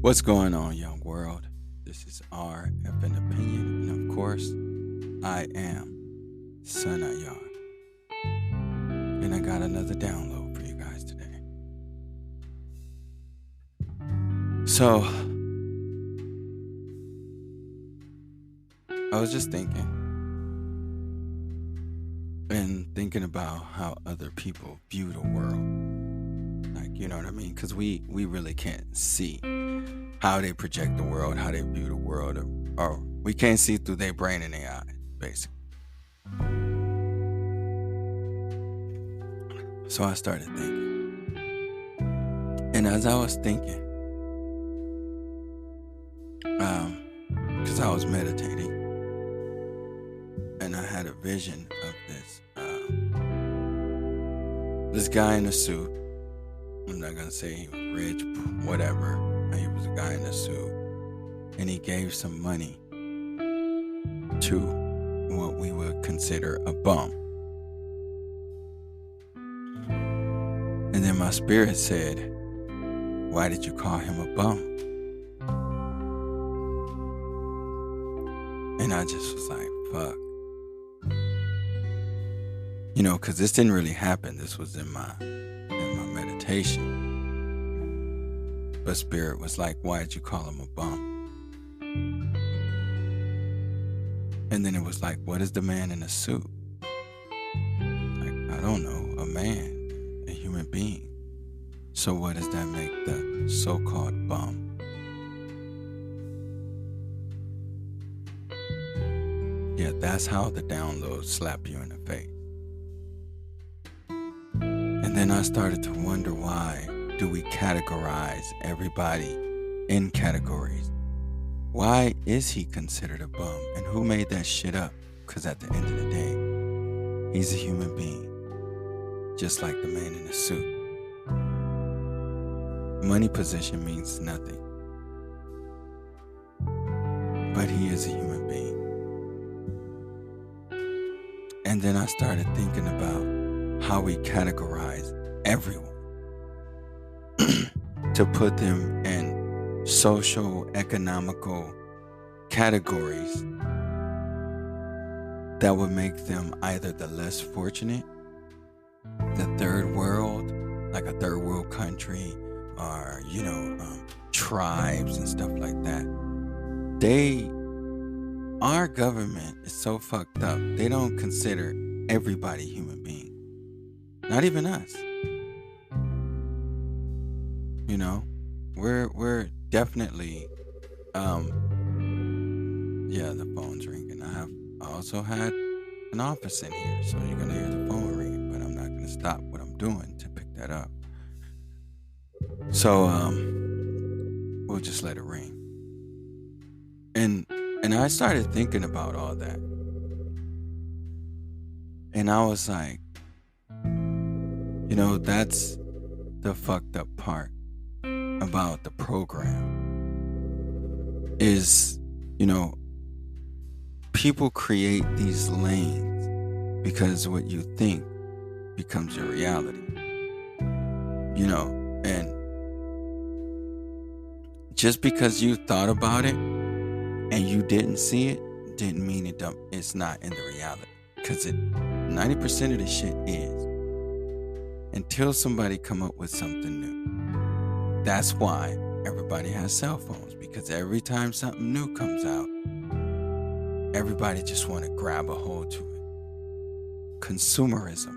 What's going on, young world? This is RFN Opinion, and of course, I am Sanayar. And I got another download for you guys today. So, I was just thinking about how other people view the world. Like, you know what I mean? Because we really can't see how they project the world, how they view the world, or we can't see through their brain and their eyes, basically. So I started thinking. And as I was thinking, because I was meditating, and I had a vision of this guy in a suit. I'm not gonna say he was rich, whatever. He was a guy in a suit, and he gave some money to what we would consider a bum. And then my spirit said, "Why did you call him a bum?" And I just was like, "Fuck." Because this didn't really happen. This was in my meditation. But spirit was like, "Why did you call him a bum?" And then it was like, "What is the man in a suit?" Like, I don't know, a man, a human being. So what does that make the so-called bum? Yeah, that's how the downloads slap you in the face. And then I started to wonder, why do we categorize everybody in categories? Why is he considered a bum? And who made that shit up? Because at the end of the day, he's a human being, just like the man in the suit. Money position means nothing, but he is a human being. And then I started thinking about how we categorize everyone to put them in social, economical categories that would make them either the less fortunate, the third world, like a third world country, or, tribes and stuff like that. Our government is so fucked up, they don't consider everybody human being. Not even us. We're definitely the phone's ringing. I also had an office in here, so you're gonna hear the phone ringing, but I'm not gonna stop what I'm doing to pick that up. So we'll just let it ring. And I started thinking about all that. And I was like, that's the fucked up part about the program is, people create these lanes because what you think becomes your reality, and just because you thought about it and you didn't see it, didn't mean it's not in the reality, because 90% of the shit is, until somebody come up with something new. That's why everybody has cell phones, because every time something new comes out, everybody just want to grab a hold to it. Consumerism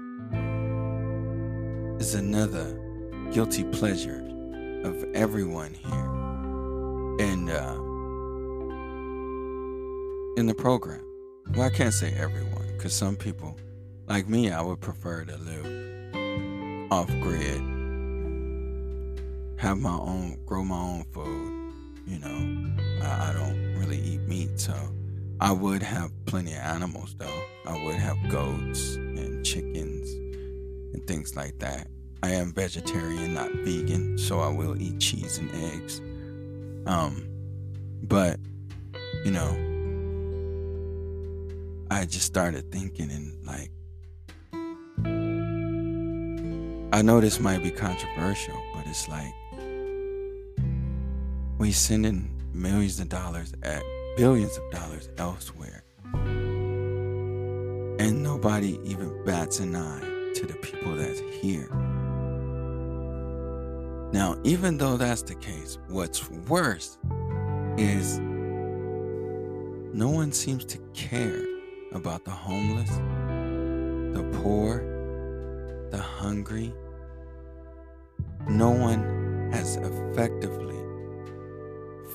is another guilty pleasure of everyone here in the program. Well, I can't say everyone, because some people, like me, I would prefer to live off grid, grow my own food. I don't really eat meat, so I would have plenty of animals though. I would have goats and chickens and things like that. I am vegetarian, not vegan, so I will eat cheese and eggs. But I just started thinking, and like, I know this might be controversial, but it's like, We sending millions of dollars at billions of dollars elsewhere. And nobody even bats an eye to the people that's here. Now, even though that's the case, what's worse is no one seems to care about the homeless, the poor, the hungry. No one has effectively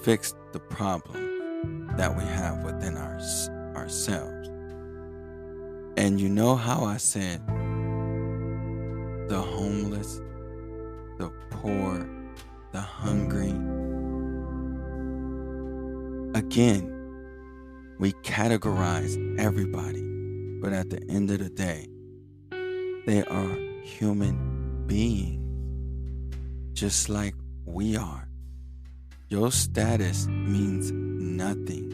fixed the problem that we have within ourselves. And you know how I said the homeless, the poor, the hungry. Again, we categorize everybody, but at the end of the day, they are human beings, just like we are. Your status means nothing.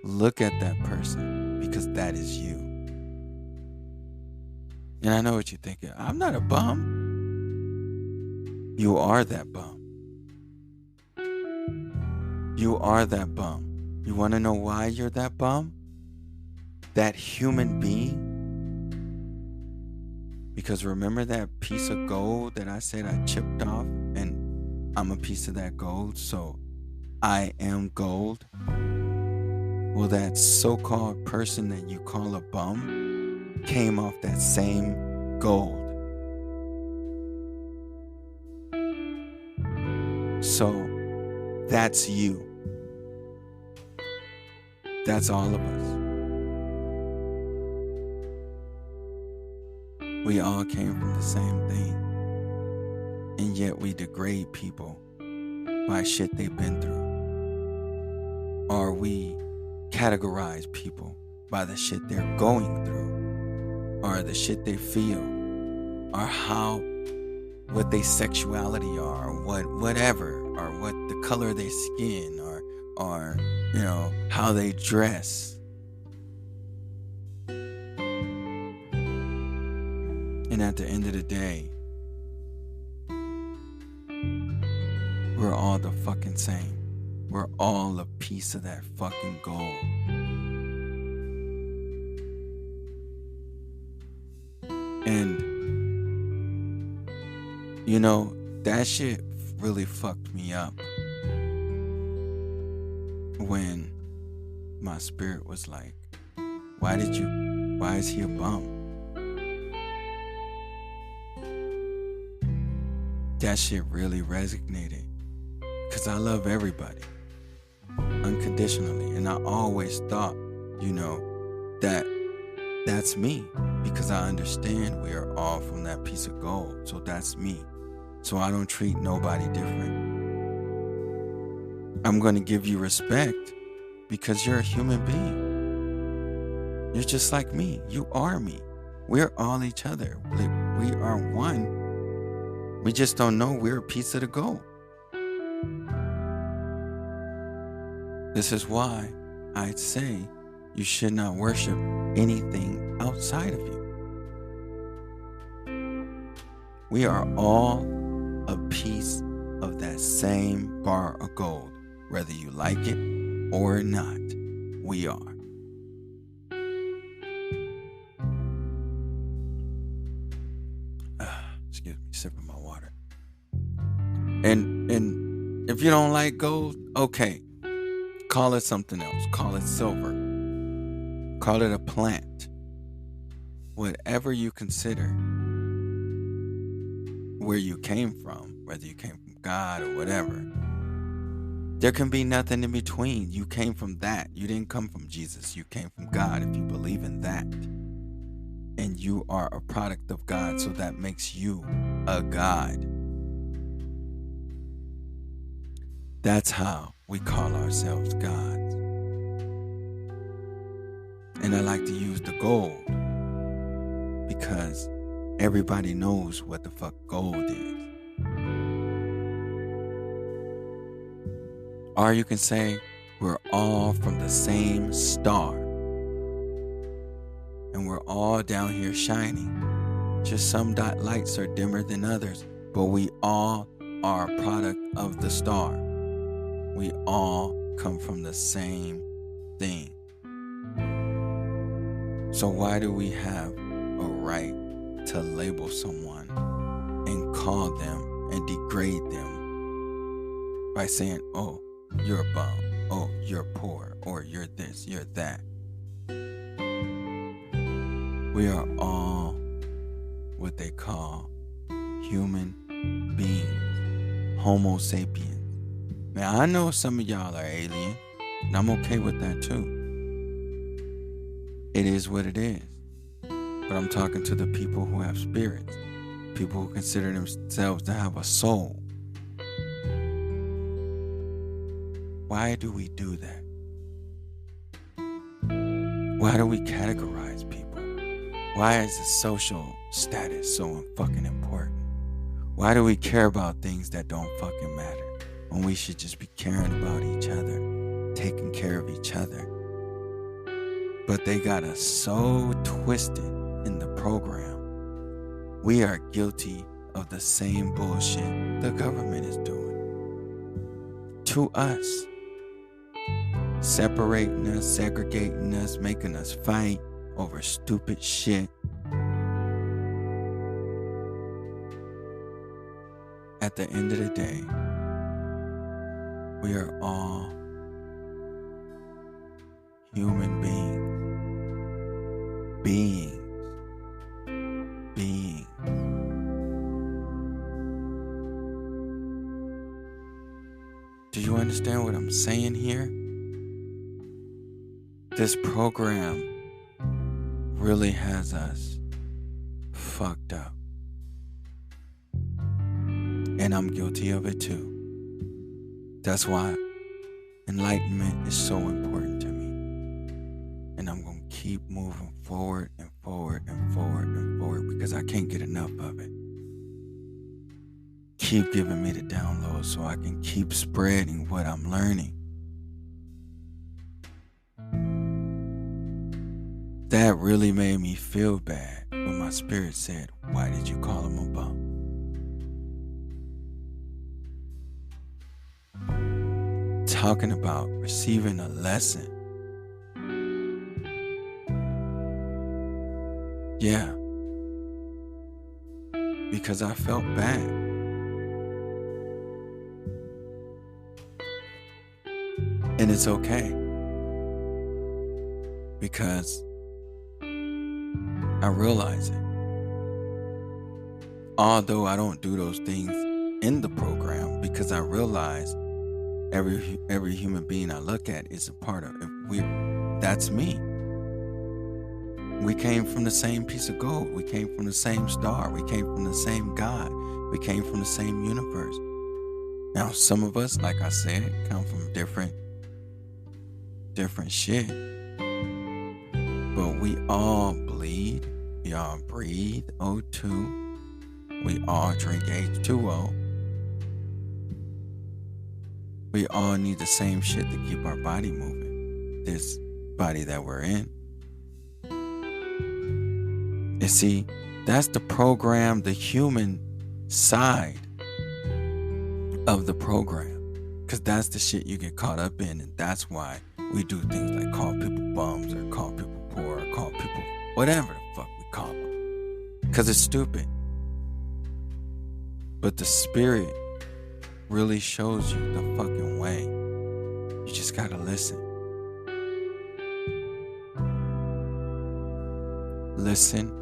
Look at that person, because that is you. And I know what you're thinking. I'm not a bum. You are that bum. You are that bum. You want to know why you're that bum? That human being? Because remember that piece of gold that I said I chipped off, and I'm a piece of that gold, so I am gold? Well, that so-called person that you call a bum came off that same gold. So that's you. That's all of us. We all came from the same thing. And yet we degrade people by shit they've been through. Or we categorize people by the shit they're going through, or the shit they feel, or what their sexuality are, or whatever, or what the color of their skin, or how they dress. And at the end of the day, we're all the fucking same. We're all a piece of that fucking gold. And, that shit really fucked me up when my spirit was like, why is he a bum? That shit really resonated, because I love everybody unconditionally, and I always thought, that's me, because I understand we are all from that piece of gold, so that's me. So I don't treat nobody different. I'm going to give you respect because you're a human being. You're just like me. You are me. We're all each other. We are one. We just don't know we're a piece of the gold. This is why I'd say you should not worship anything outside of you. We are all a piece of that same bar of gold, whether you like it or not. We are. Excuse me, sipping my water. And if you don't like gold, okay, call it something else. Call it silver. Call it a plant. Whatever you consider where you came from, whether you came from God or whatever, there can be nothing in between. You came from that. You didn't come from Jesus. You came from God if you believe in that. And you are a product of God, so that makes you a God. That's how we call ourselves gods. And I like to use the gold because everybody knows what the fuck gold is. Or you can say we're all from the same star. And we're all down here shining. Just some lights are dimmer than others, but we all are a product of the star. We all come from the same thing. So why do we have a right to label someone and call them and degrade them by saying, oh, you're a bum, oh, you're poor, or you're this, you're that? We are all what they call human beings, Homo sapiens. Now, I know some of y'all are alien, and I'm okay with that too. It is what it is. But I'm talking to the people who have spirits, people who consider themselves to have a soul. Why do we do that? Why do we categorize people? Why is the social status so fucking important? Why do we care about things that don't fucking matter when we should just be caring about each other, taking care of each other? But they got us so twisted in the program. We are guilty of the same bullshit the government is doing to us. Separating us, segregating us, making us fight over stupid shit. At the end of the day, we are all human beings. Beings. Do you understand what I'm saying here? This program really has us fucked up. And I'm guilty of it too. That's why enlightenment is so important to me. And I'm going to keep moving forward and forward and forward and forward because I can't get enough of it. Keep giving me the download so I can keep spreading what I'm learning. That really made me feel bad when my spirit said, why did you call him a bum? Talking about receiving a lesson. Yeah. Because I felt bad. And it's okay. Because I realize it. Although I don't do those things in the program, because I realize every human being I look at is a part of it. That's me. We came from the same piece of gold. We came from the same star. We came from the same God. We came from the same universe. Now, some of us, like I said, come from different shit. But we all bleed. We all breathe O2. We all drink H2O. We all need the same shit to keep our body moving. This body that we're in. And see, that's the program, the human side of the program. Because that's the shit you get caught up in. And that's why we do things like call people bums or call people poor or call people whatever the fuck we call them. Because it's stupid. But the spirit really shows you the fucking way. You just gotta listen. Listen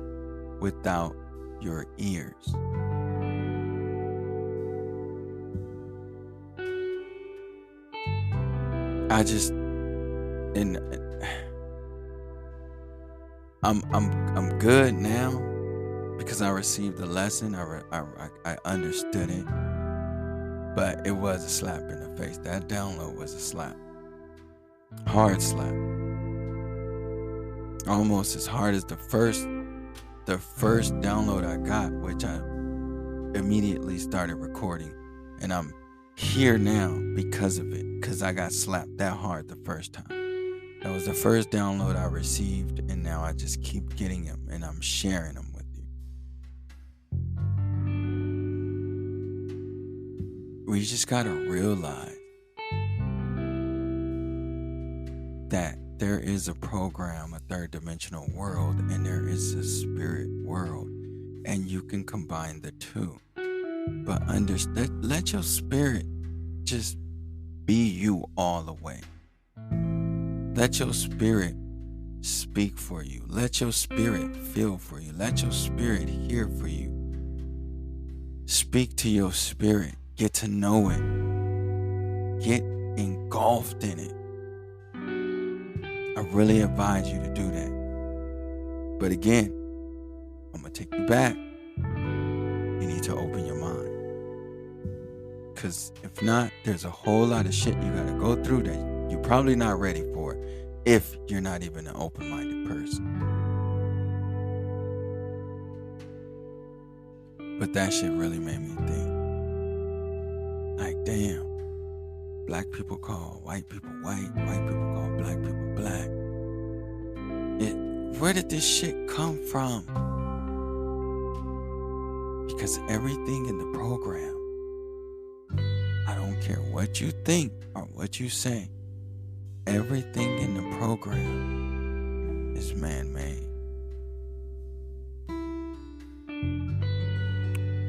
without your ears. I'm good now because I received the lesson. I understood it. But it was a slap in the face. That download was a slap. Hard slap. Almost as hard as the first download I got, which I immediately started recording. And I'm here now because of it. Because I got slapped that hard the first time. That was the first download I received. And now I just keep getting them. And I'm sharing them with you. we just gotta realize that there is a program, a third dimensional world, and there is a spirit world, and you can combine the two. But let your spirit just be you all the way. Let your spirit speak for you. Let your spirit feel for you. Let your spirit hear for you. Speak to your spirit. Get to know it. Get engulfed in it. I really advise you to do that. But again, I'm going to take you back. You need to open your mind. Because if not, there's a whole lot of shit you got to go through that you're probably not ready for if you're not even an open-minded person. But that shit really made me think. Like, damn. Black people call white people white. White people call black people black. Where did this shit come from? Because everything in the program, I don't care what you think or what you say, everything in the program is man-made.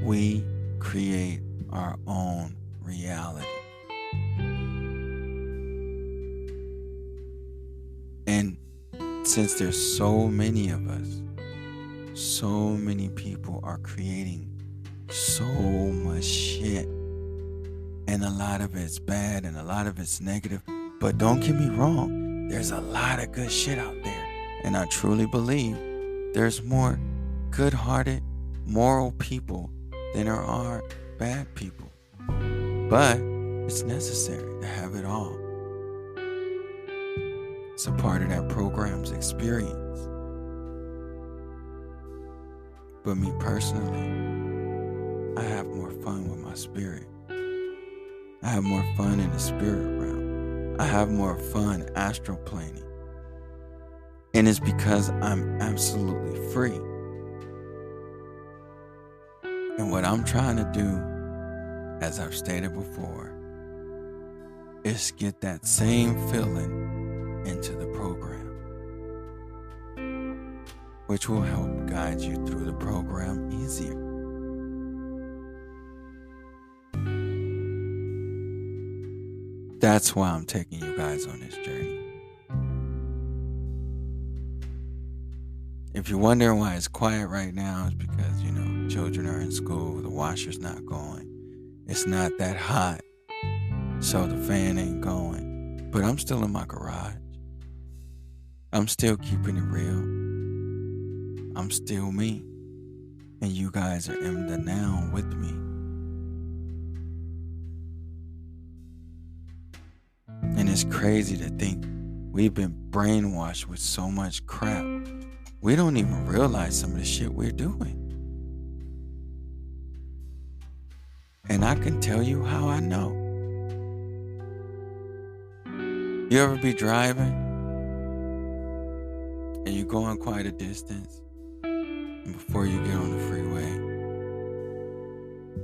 We create our own reality. And since there's so many of us, so many people are creating so much shit, and a lot of it's bad and a lot of it's negative. But don't get me wrong, there's a lot of good shit out there, and I truly believe there's more good-hearted, moral people than there are bad people. But it's necessary to have it all. It's a part of that program's experience. But me personally, I have more fun with my spirit. I have more fun in the spirit realm. I have more fun astral planing. And it's because I'm absolutely free. And what I'm trying to do, as I've stated before, is get that same feeling into the program, which will help guide you through the program easier. That's why I'm taking you guys on this journey. If you're wondering why it's quiet right now, it's because, children are in school, the washer's not going. It's not that hot, so the fan ain't going. But I'm still in my garage. I'm still keeping it real. I'm still me. And you guys are in the now with me. And it's crazy to think we've been brainwashed with so much crap. We don't even realize some of the shit we're doing. And I can tell you how I know. You ever be driving and you're going quite a distance, and before you get on the freeway,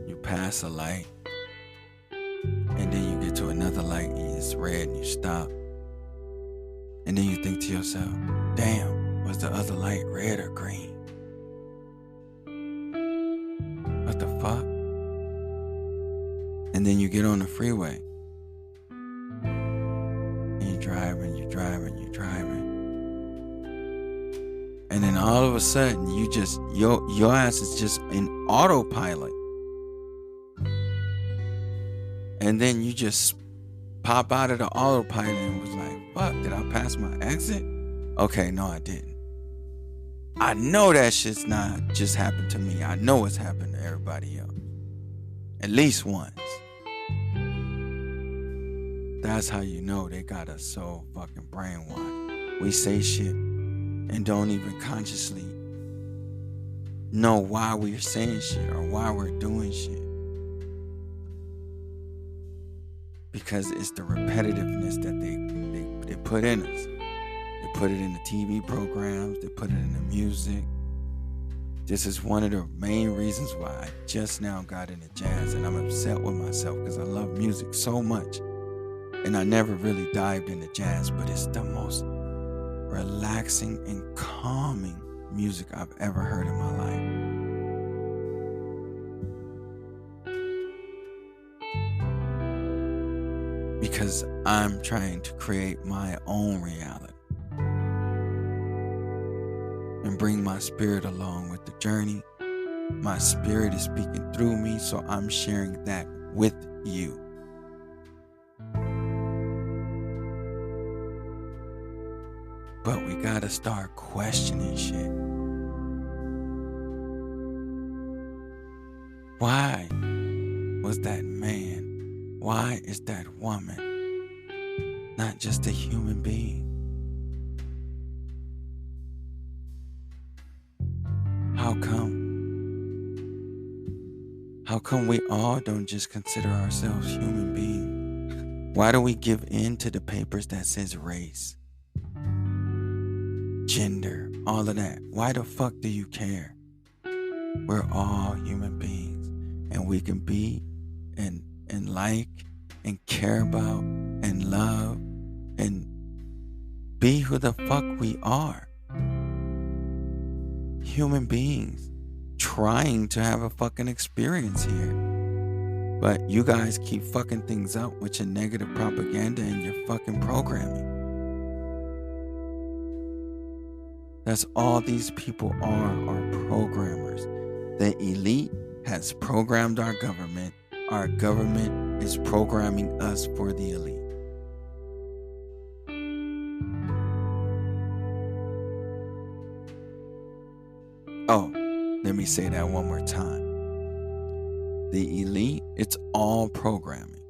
you pass a light, and then you get to another light and it's red and you stop, and then you think to yourself, damn, was the other light red or green? What the fuck? And then you get on the freeway and you're driving. And then all of a sudden you just, your ass is just in autopilot. And then you just pop out of the autopilot and was like, fuck, did I pass my exit? Okay, no, I didn't. I know that shit's not just happened to me. I know it's happened to everybody else. At least once. That's how you know they got us so fucking brainwashed. We say shit and don't even consciously know why we're saying shit or why we're doing shit. Because it's the repetitiveness that they put in us. They put it in the TV programs, they put it in the music, This is one of the main reasons why I just now got into jazz, and I'm upset with myself because I love music so much. And I never really dived into jazz, but it's the most relaxing and calming music I've ever heard in my life. Because I'm trying to create my own reality and bring my spirit along with the journey. My spirit is speaking through me, so I'm sharing that with you. But we gotta start questioning shit. Why was that man? Why is that woman not just a human being? How come? How come we all don't just consider ourselves human beings? Why do we give in to the papers that says race, gender, all of that? Why the fuck do you care? We're all human beings, and we can be and like and care about and love and be who the fuck we are. Human beings trying to have a fucking experience here. But you guys keep fucking things up with your negative propaganda and your fucking programming. That's all these people are programmers. The elite has programmed our government. Our government is programming us for the elite. Oh, let me say that one more time. The elite, it's all programming.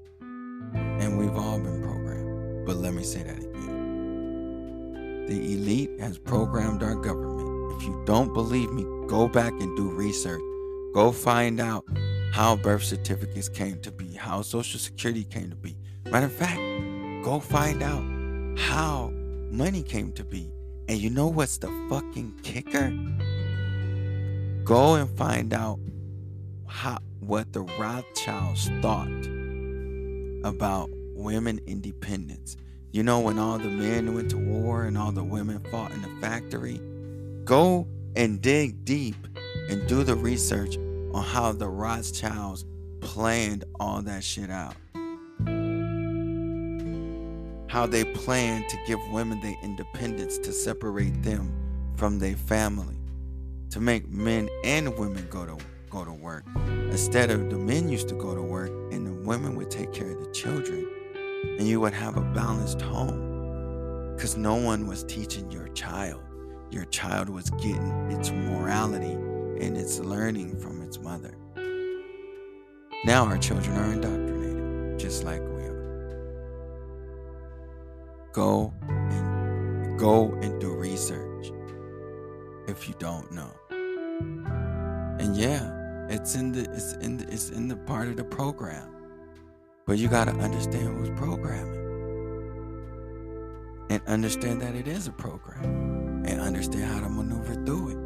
And we've all been programmed. But let me say that again. The elite has programmed our government. If you don't believe me, go back and do research. Go find out how birth certificates came to be, how Social Security came to be. Matter of fact, go find out how money came to be. And you know what's the fucking kicker? Go and find out what the Rothschilds thought about women independence. You know, when all the men went to war and all the women fought in the factory, go and dig deep and do the research on how the Rothschilds planned all that shit out. How they planned to give women their independence, to separate them from their family, to make men and women go to work. Instead of the men used to go to work and the women would take care of the children, and you would have a balanced home, because no one was teaching your child. Your child was getting its morality and its learning from its mother. Now our children are indoctrinated, just like we are. Go and do research if you don't know. And yeah, it's in the part of the program. But you gotta understand who's programming. And understand that it is a program. And understand how to maneuver through it.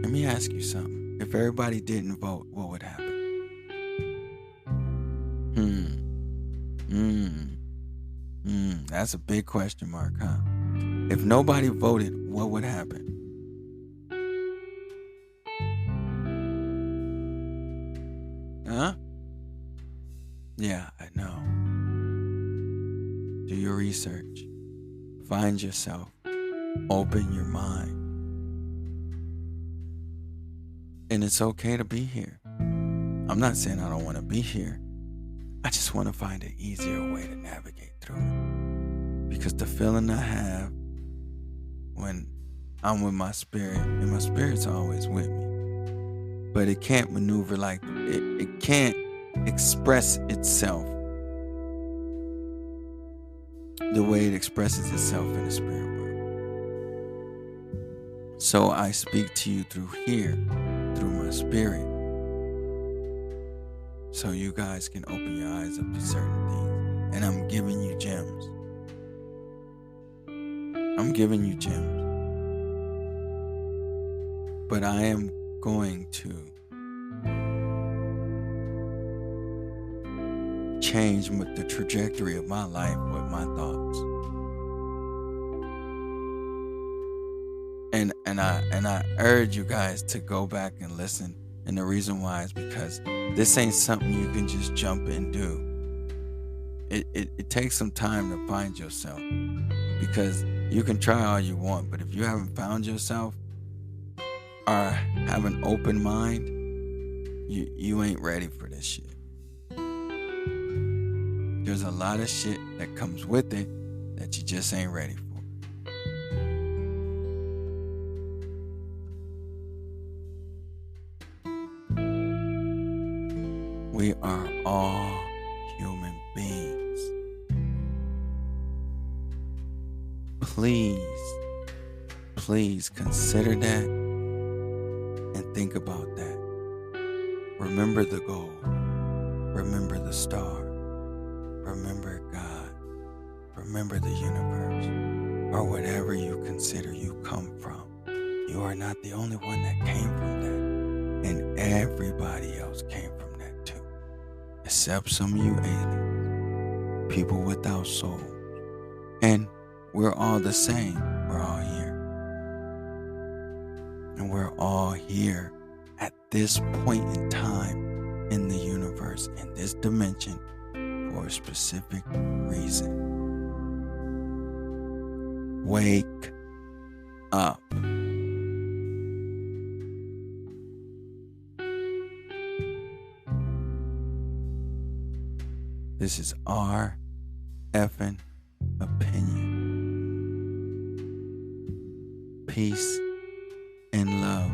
Let me ask you something. If everybody didn't vote, what would happen? That's a big question mark, huh? If nobody voted, what would happen? Huh? Yeah, I know. Do your research. Find yourself. Open your mind. And it's okay to be here. I'm not saying I don't want to be here. I just want to find an easier way to navigate through it. Because the feeling I have when I'm with my spirit, and my spirit's always with me, but it can't maneuver like it can't express itself the way it expresses itself in the spirit world. So I speak to you through here, through my spirit, so you guys can open your eyes up to certain things. And I'm giving you gems. I'm giving you gems. But I am going to change the trajectory of my life with my thoughts. And I urge you guys to go back and listen. And the reason why is because this ain't something you can just jump and do. It takes some time to find yourself, because you can try all you want, but if you haven't found yourself or have an open mind, you ain't ready for this shit. There's a lot of shit that comes with it that you just ain't ready for. We are all human beings. Please consider that and think about that. Remember the goal. Remember the star. Remember God. Remember the universe, or whatever you consider you come from. You are not the only one that came from that, and everybody else came from that too, except some of you aliens, people without souls. And we're all the same. We're all here. And we're all here at this point in time in the universe, in this dimension, for a specific reason. Wake up. This is our effing opinion. Peace and love.